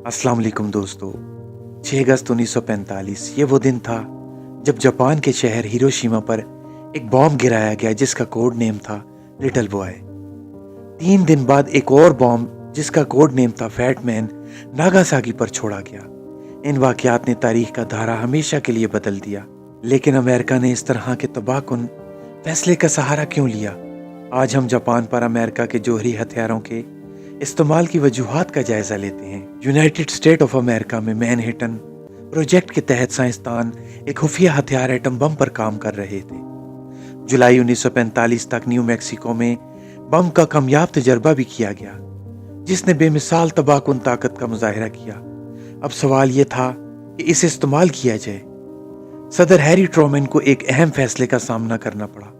अस्सलाम वालेकुम दोस्तों। 6 अगस्त 1945 ये वो दिन था जब जापान के शहर हिरोशिमा पर एक बॉम्ब गिराया गया जिसका कोड नेम था लिटिल बॉय। 3 दिन बाद एक और बॉम्ब जिसका कोड नेम था फैट मैन नागासाकी पर छोड़ा गया। इन वाकयात ने तारीख का धारा हमेशा के लिए बदल दिया। लेकिन अमेरिका ने इस तरह के तबाहकुन फैसले का सहारा क्यों लिया? आज हम जापान पर अमेरिका के जौहरी हथियारों के इस्तेमाल की वजूहात का जायजा लेते हैं। यूनाइटेड स्टेट ऑफ अमेरिका में मैनहट्टन प्रोजेक्ट के तहत साइंसदान एक खुफिया हथियार एटम बम पर काम कर रहे थे। जुलाई 1945 तक न्यू मैक्सिको में बम का कामयाब तजर्बा भी किया गया जिसने बेमिसाल तबाहकुन ताकत का मुजाहिरा किया। अब सवाल यह था कि इसे इस्तेमाल किया जाए। सदर हैरी ट्रूमैन को एक अहम फैसले का सामना करना पड़ा।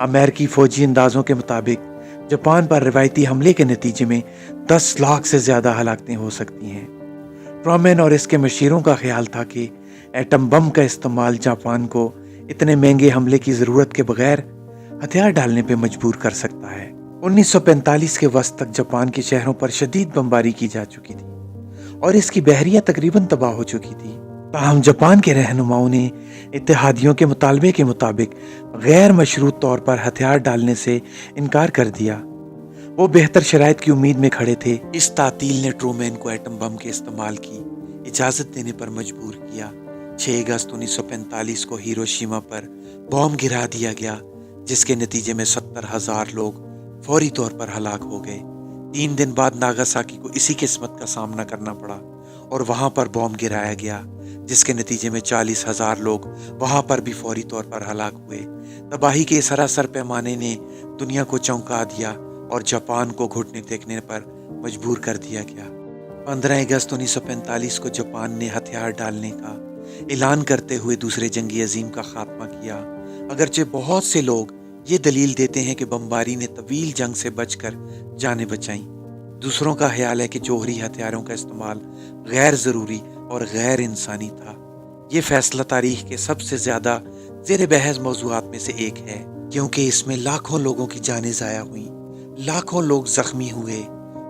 अमेरिकी फौजी अंदाजों के मुताबिक जापान पर रिवायती हमले के नतीजे में 10 लाख से ज्यादा हलाकतें हो सकती हैं। ट्रूमैन और इसके मशीरों का ख्याल था कि एटम बम का इस्तेमाल जापान को इतने महंगे हमले की जरूरत के बगैर हथियार डालने पर मजबूर कर सकता है। 1945 के वस्त तक जापान के शहरों पर शदीद बमबारी की जा चुकी थी और इसकी बहरिया तकरीबन तबाह हो चुकी थी। ताहम जापान के रहनुमाओं ने इत्तेहादियों के मुतालबे के मुताबिक गैर मशरूत तौर पर हथियार डालने से इनकार कर दिया। वो बेहतर शराइत की उम्मीद में खड़े थे। इस तातील ने ट्रूमैन को एटम बम के इस्तेमाल की इजाज़त देने पर मजबूर किया। 6 अगस्त 1945 को हिरोशिमा पर बॉम्ब गिरा दिया गया जिसके नतीजे में 70,000 लोग फौरी तौर पर हलाक हो गए। 3 दिन बाद नागासाकी को इसी किस्मत का सामना करना पड़ा और वहां पर बॉम्ब गिराया गया जिसके नतीजे में 40,000 लोग वहां पर भी फौरी तौर पर हलाक हुए। तबाही के सरासर पैमाने ने दुनिया को चौंका दिया और जापान को घुटने टेकने पर मजबूर कर दिया गया। 15 अगस्त 1945 को जापान ने हथियार डालने का ऐलान करते हुए दूसरे जंगी अजीम का खात्मा किया। अगरचे बहुत से लोग ये दलील देते हैं कि बमबारी ने तवील जंग से बचकर जानें बचाईं, दूसरों का ख्याल है कि जौहरी हथियारों का इस्तेमाल गैर ज़रूरी और गैर इंसानी था। ये फैसला तारीख के सबसे ज़्यादा ज़ेर बहस मौज़ूआत में से एक है क्योंकि इसमें लाखों लोगों की जानें ज़ाया हुई, लाखों लोग ज़ख्मी हुए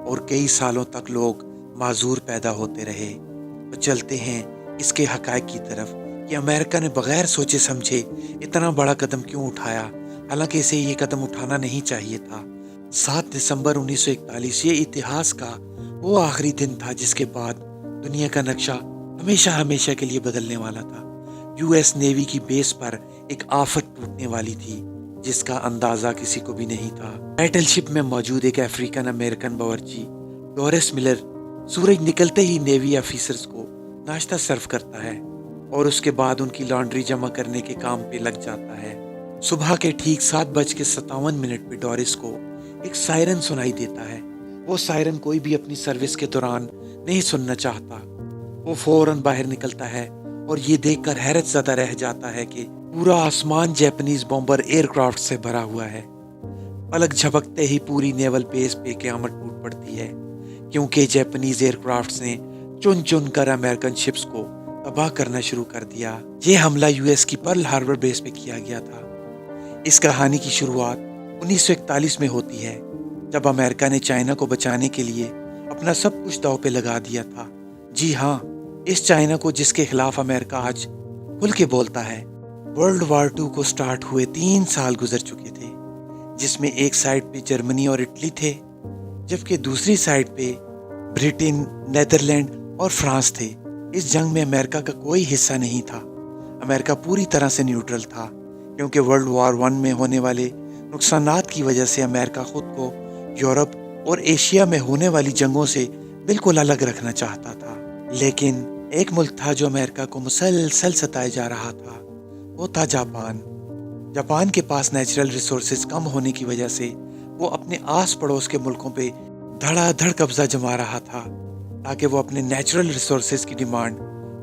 और कई सालों तक लोग माजूर पैदा होते रहे। तो चलते हैं इसके हक़ाइक़ की तरफ कि अमेरिका ने बग़ैर सोचे समझे इतना बड़ा कदम क्यों उठाया, हालांकि इसे ये कदम उठाना नहीं चाहिए था। 7 दिसंबर 1941 ये इतिहास का वो आखिरी दिन था जिसके बाद दुनिया का नक्शा हमेशा हमेशा के लिए बदलने वाला था। यूएस नेवी की बेस पर एक आफत टूटने वाली थी जिसका अंदाजा किसी को भी नहीं था। बैटलशिप में मौजूद एक अफ्रीकन अमेरिकन बावर्ची डोरिस मिलर सूरज निकलते ही नेवी ऑफिसर्स को नाश्ता सर्व करता है और उसके बाद उनकी लॉन्ड्री जमा करने के काम पे लग जाता है। सुबह के ठीक 7:57 पे डोरिस को एक सायरन सुनाई देता है। वो सायरन कोई भी अपनी सर्विस के दौरान नहीं सुनना चाहता। वो फौरन बाहर निकलता है और ये देखकर हैरत ज़दा रह जाता है कि पूरा आसमान जापानीज बॉम्बर एयरक्राफ्ट से भरा हुआ है। पलक झपकते ही पूरी नेवल बेस पे क़यामत टूट पड़ती है क्योंकि जापानीज एयरक्राफ्ट ने चुन चुन कर अमेरिकन शिप्स को तबाह करना शुरू कर दिया। ये हमला यूएस की पर्ल हार्बर बेस पे किया गया था। इस कहानी की शुरुआत 1941 में होती है जब अमेरिका ने चाइना को बचाने के लिए अपना सब कुछ दांव पे लगा दिया था। जी हाँ, इस चाइना को जिसके खिलाफ अमेरिका आज खुल के बोलता है। वर्ल्ड वार 2 को स्टार्ट हुए 3 साल गुजर चुके थे जिसमें एक साइड पे जर्मनी और इटली थे जबकि दूसरी साइड पे ब्रिटेन, नेदरलैंड और फ्रांस थे। इस जंग में अमेरिका का कोई हिस्सा नहीं था। अमेरिका पूरी तरह से न्यूट्रल था क्योंकि वर्ल्ड वार 1 में होने वाले नुकसानात की वजह से अमेरिका खुद को यूरोप और एशिया में होने वाली जंगों से बिल्कुल अलग रखना चाहता था। लेकिन एक मुल्क था जो अमेरिका को मुसलसल सताए जा रहा था, वो था जापान। जापान के पास नेचुरल रिसोर्सेज कम होने की वजह से वो अपने आस पड़ोस के मुल्कों पे धड़ाधड़ कब्जा जमा रहा था ताकि वो अपने नेचुरल रिसोर्सेज की डिमांड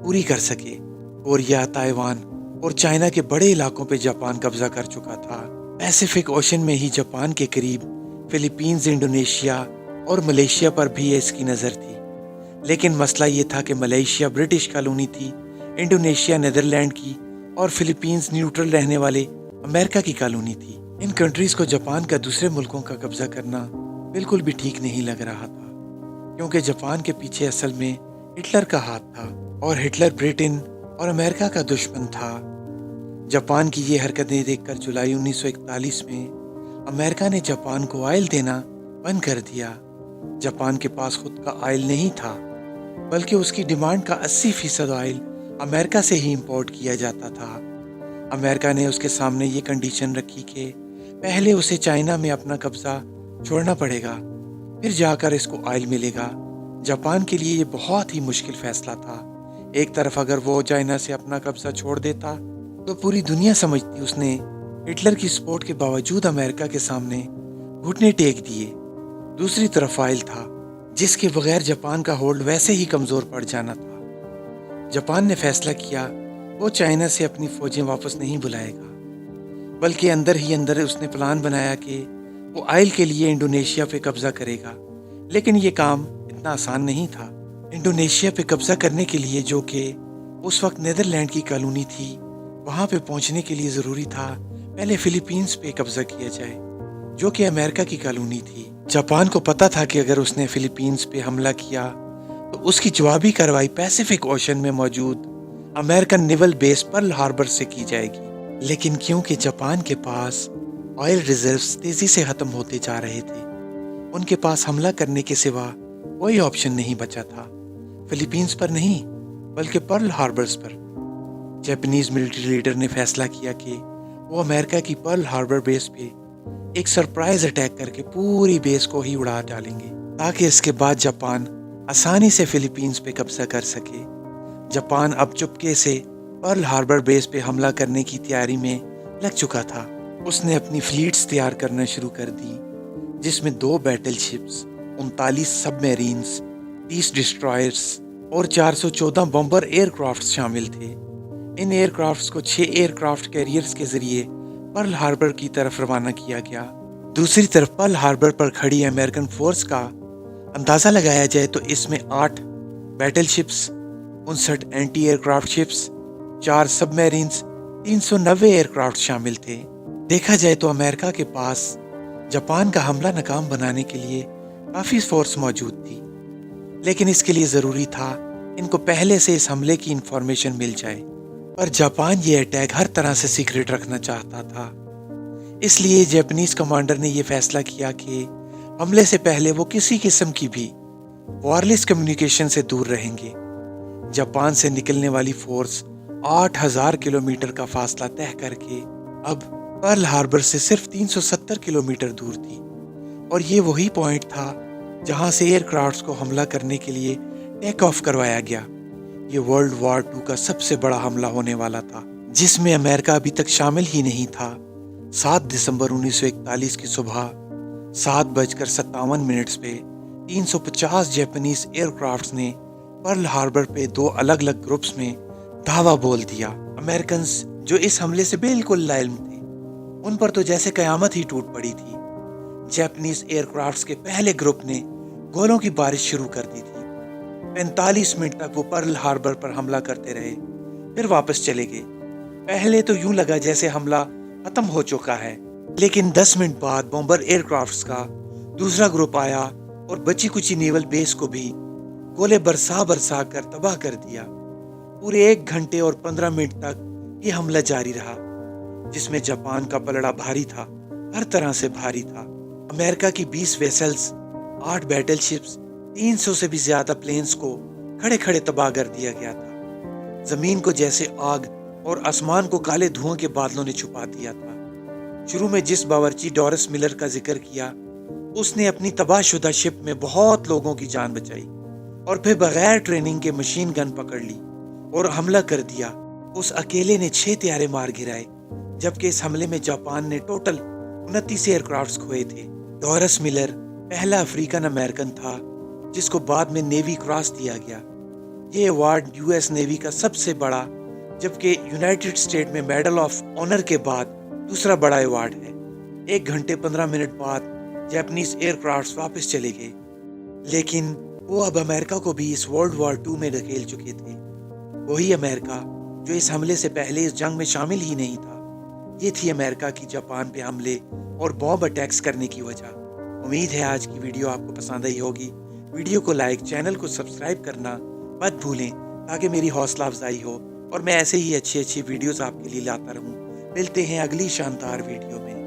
पूरी कर सके। कोरिया, ताइवान और चाइना के बड़े इलाकों पे जापान कब्जा कर चुका था। पैसिफिक ओशन में ही जापान के करीब फिलीपींस, इंडोनेशिया और मलेशिया पर भी इसकी नज़र थी। लेकिन मसला ये था कि मलेशिया ब्रिटिश कॉलोनी थी, इंडोनेशिया नेदरलैंड की और फिलीपींस न्यूट्रल रहने वाले अमेरिका की कॉलोनी थी। इन कंट्रीज़ को जापान का दूसरे मुल्कों का कब्जा करना बिल्कुल भी ठीक नहीं लग रहा था क्योंकि जापान के पीछे असल में ہٹلر کا ہاتھ تھا اور ہٹلر برٹن اور امریکہ کا دشمن تھا۔ جاپان کی یہ حرکتیں دیکھ کر جولائی 1941 میں امریکہ نے جاپان کو آئل دینا بند کر دیا۔ جاپان کے پاس خود کا آئل نہیں تھا، بلکہ اس کی ڈیمانڈ کا 80% آئل امریکہ سے ہی امپورٹ کیا جاتا تھا۔ امریکہ نے اس کے سامنے یہ کنڈیشن رکھی کہ پہلے اسے چائنا میں اپنا قبضہ چھوڑنا پڑے گا، پھر جا کر اس کو آئل ملے گا۔ جاپان کے لیے یہ بہت ہی مشکل فیصلہ تھا۔ ایک طرف اگر وہ چائنا سے اپنا قبضہ چھوڑ دیتا تو پوری دنیا سمجھتی اس نے ہٹلر کی سپورٹ کے باوجود امریکہ کے سامنے گھٹنے ٹیک دیے۔ دوسری طرف آئل تھا جس کے بغیر جاپان کا ہولڈ ویسے ہی کمزور پڑ جانا تھا۔ جاپان نے فیصلہ کیا وہ چائنا سے اپنی فوجیں واپس نہیں بلائے گا، بلکہ اندر ہی اندر اس نے پلان بنایا کہ وہ آئل کے لیے انڈونیشیا پہ قبضہ کرے گا۔ لیکن یہ کام اتنا آسان نہیں تھا۔ انڈونیشیا پہ قبضہ کرنے کے لیے، جو کہ اس وقت نیدرلینڈ کی کالونی تھی، وہاں پہ پہنچنے کے لیے ضروری تھا پہلے فلیپینز پہ قبضہ کیا جائے، جو کہ امریکہ کی کالونی تھی۔ جاپان کو پتا تھا کہ اگر اس نے فلیپینز پہ حملہ کیا تو اس کی جوابی کارروائی پیسیفک اوشن میں موجود امریکن نیول بیس پرل ہاربر سے کی جائے گی۔ لیکن کیونکہ جاپان کے پاس آئل ریزروز تیزی سے ختم ہوتے جا رہے تھے، ان کے پاس حملہ کرنے کے سوا کوئی آپشن نہیں بچا تھا۔ فلیپینز پر نہیں، بلکہ پرل ہاربرز پر۔ جاپانیز ملٹری لیڈر نے فیصلہ کیا کہ وہ امریکہ کی پرل ہاربر بیس پہ ایک سرپرائز اٹیک کر کے پوری بیس کو ہی اڑا ڈالیں گے، تاکہ اس کے بعد جاپان آسانی سے فلیپینز پہ قبضہ کر سکے۔ جاپان اب چپکے سے پرل ہاربر بیس پہ حملہ کرنے کی تیاری میں لگ چکا تھا۔ اس نے اپنی فلیٹس تیار کرنا شروع کر دی، جس میں 2 بیٹل شپس، 39 سب میرینز، 30 ڈسٹرائرز اور 414 بمبر ایئر کرافٹ شامل تھے۔ ان ایئر کرافٹس کو 6 ایئر کرافٹ کیریئرز کے ذریعے پرل ہاربر کی طرف روانہ کیا گیا۔ دوسری طرف پرل ہاربر پر کھڑی امریکن فورس کا اندازہ لگایا جائے تو اس میں 8 battle ships, 59 anti aircraft ships, 4 submarines, 390 aircraft شامل تھے۔ دیکھا جائے تو امریکہ کے پاس جاپان کا حملہ ناکام بنانے کے لیے کافی فورس موجود تھی، لیکن اس کے لیے ضروری تھا ان کو پہلے سے اس حملے کی انفارمیشن مل جائے۔ پر جاپان یہ اٹیک ہر طرح سے سیکرٹ رکھنا چاہتا تھا، اس لیے جاپانیز کمانڈر نے یہ فیصلہ کیا کہ حملے سے پہلے وہ کسی قسم کی بھی وائرلیس کمیونیکیشن سے دور رہیں گے۔ جاپان سے نکلنے والی فورس 8000 کلومیٹر کا فاصلہ طے کر کے اب پرل ہاربر سے صرف 370 کلومیٹر دور تھی، اور یہ وہی پوائنٹ تھا جہاں سے ایئر کرافٹس کو حملہ کرنے کے لیے ٹیک آف کروایا گیا۔ یہ ورلڈ وار 2 کا سب سے بڑا حملہ ہونے والا تھا، جس میں امریکہ ابھی تک شامل ہی نہیں تھا۔ 7 دسمبر 1941 کی صبح 7:57 پہ 350 جاپانیز ایئر کرافٹس نے پرل ہاربر پہ 2 الگ الگ گروپس میں دھاوا بول دیا۔ امریکنز جو اس حملے سے بالکل لاعلم تھے، ان پر تو جیسے قیامت ہی ٹوٹ پڑی تھی۔ جاپانیز ایئر کرافٹس کے پہلے گروپ نے گولوں کی بارش شروع کر دی تھی۔ 45 منٹ تک وہ پرل ہاربر پر حملہ کرتے رہے، پھر واپس چلے گئے۔ پہلے تو یوں لگا جیسے حملہ ختم ہو چکا ہے، لیکن 10 منٹ بعد بمبر ایئر کرافٹس کا دوسرا گروپ آیا اور بچی کچی نیول بیس کو بھی گولے برسا کر تباہ کر دیا۔ پورے 1 گھنٹے اور 15 منٹ تک یہ حملہ جاری رہا، جس میں جاپان کا پلڑا بھاری تھا، ہر طرح سے بھاری تھا۔ امریکہ کی 20 ویسلز، 8 بیٹل شپس، 300 سے بھی زیادہ پلینز کو کھڑے کھڑے تباہ کر دیا گیا تھا۔ زمین کو جیسے آگ اور آسمان کو کالے دھواں کے بادلوں نے چھپا دیا تھا۔ شروع میں جس باورچی ڈورس ملر کا ذکر کیا، اس نے اپنی تباہ شدہ شپ میں بہت لوگوں کی جان بچائی اور پھر بغیر ٹریننگ کے مشین گن پکڑ لی اور حملہ کر دیا۔ اس اکیلے نے 6 طیارے مار گرائے، جبکہ اس حملے میں جاپان نے ٹوٹل 29 ایئر کرافٹس کھوئے تھے۔ ڈورس ملر پہلا افریقن امریکن تھا جس کو بعد میں نیوی کراس دیا گیا۔ یہ ایوارڈ یو ایس نیوی کا سب سے بڑا، جبکہ یونائٹڈ اسٹیٹ میں میڈل آف آنر کے بعد دوسرا بڑا ایوارڈ ہے۔ 1 گھنٹے 15 منٹ بعد جاپانیز ایئر کرافٹس واپس چلے گئے، لیکن وہ اب امریکہ کو بھی اس ورلڈ وار 2 میں دھکیل چکے تھے۔ وہی امریکہ جو اس حملے سے پہلے اس جنگ میں شامل ہی نہیں تھا۔ یہ تھی امریکہ کی جاپان پہ حملے اور بام اٹیکس کرنے کی وجہ۔ امید ہے آج کی ویڈیو آپ کو پسند آئی ہوگی۔ ویڈیو کو لائک، چینل کو سبسکرائب کرنا مت بھولیں تاکہ میری حوصلہ افزائی ہو اور میں ایسے ہی اچھی اچھی ویڈیوز آپ کے لیے لاتا رہوں۔ ملتے ہیں اگلی شاندار ویڈیو میں۔